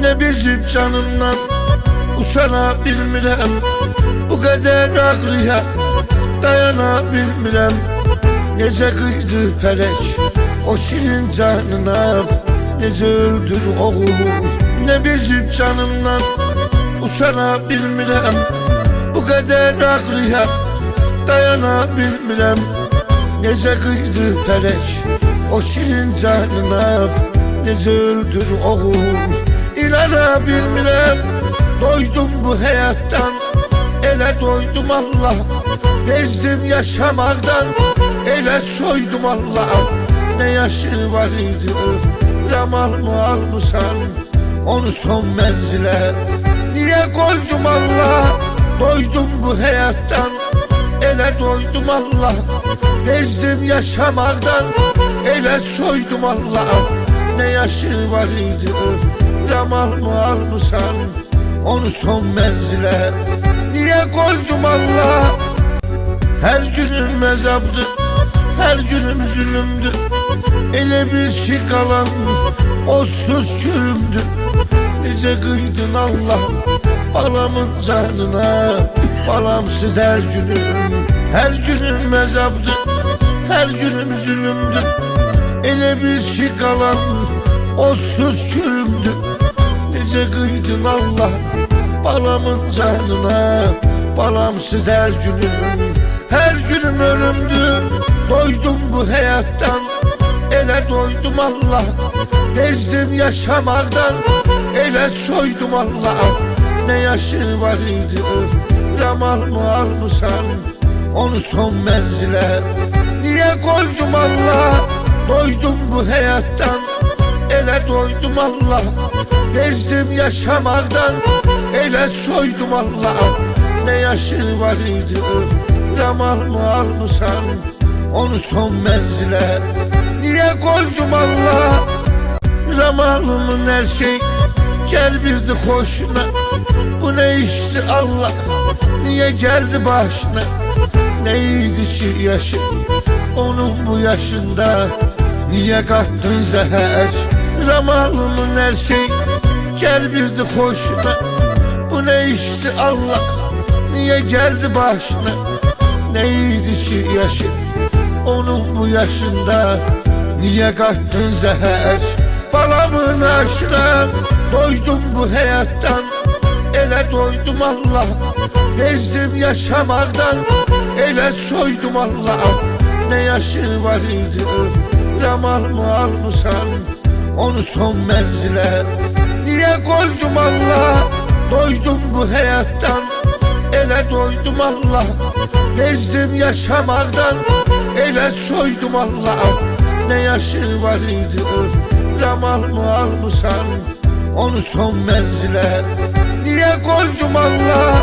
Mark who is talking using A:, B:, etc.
A: Ne bizim canımdan usana bilmirəm, bu kadar ağrıya dayana bilmirəm. Necə qıydı felek o şirin canına, necə öldür oğul. Ne bizim canımdan usana bilmirəm, bu kadar ağrıya dayana bilmirəm. Necə qıydı felek o şirin canına, necə öldür oğul. İnana bilmirəm, doydum bu hayattan, ele doydum Allah. Bezdim yaşamaktan, ele soydum Allah. Ne yaşı var idi, ramal mı almışsan onu son menzile. Niye koydum Allah, doydum bu hayattan, ele doydum Allah. Bezdim yaşamaktan, ele soydum Allah. Ne yaşı var idi, ramal mı almışsan onu son menzile. Niye koydum Allah? Her günüm mezaptı, her günüm zulümdü. Ele bir şey kalan otsuz çürümdü. Nice kıydın Allah balamın canına, balamsız her günüm. Her günüm mezaptı, her günüm zulümdü. Ele bir şey kalan otsuz çürümdü. Nice kıydın Allah balamın canına, balamsız her günüm. Her günüm ölümdü, doydum bu hayattan, ele doydum Allah. Bezdim yaşamaktan, ele soydum Allah. Ne yaşı var idi, ramal mı almışsan onu son menzile. Niye koydum Allah, doydum bu hayattan, ele doydum Allah. Bezdim yaşamaktan, ele soydum Allah. Ne yaşı var idi, ramal mı almışsan onu son menzile. Niye koydum Allah, ramalımın her şey gel birdi hoşuna. Bu ne işti Allah, niye geldi başına? Neydi şu yaşı, onun bu yaşında, niye kattın zehir? Ramalımın her şey gel birdi hoşuna. Bu ne işti Allah, niye geldi başına? Neydi şu yaşı, onun bu yaşında, niye kattın zehir? Balamın aşına doydum bu hayattan, ele doydum Allah. Bezdim yaşamaktan, ele soydum Allah. Ne yaşı var idi, ramal mı almışsan onu son menzile. Niye koydum Allah, doydum bu hayattan, ele doydum Allah. Bezdim yaşamaktan, ele soydum Allah. Ne yaşı var idi, ramal mı almışsan onu son menzile. Niye koydum Allah,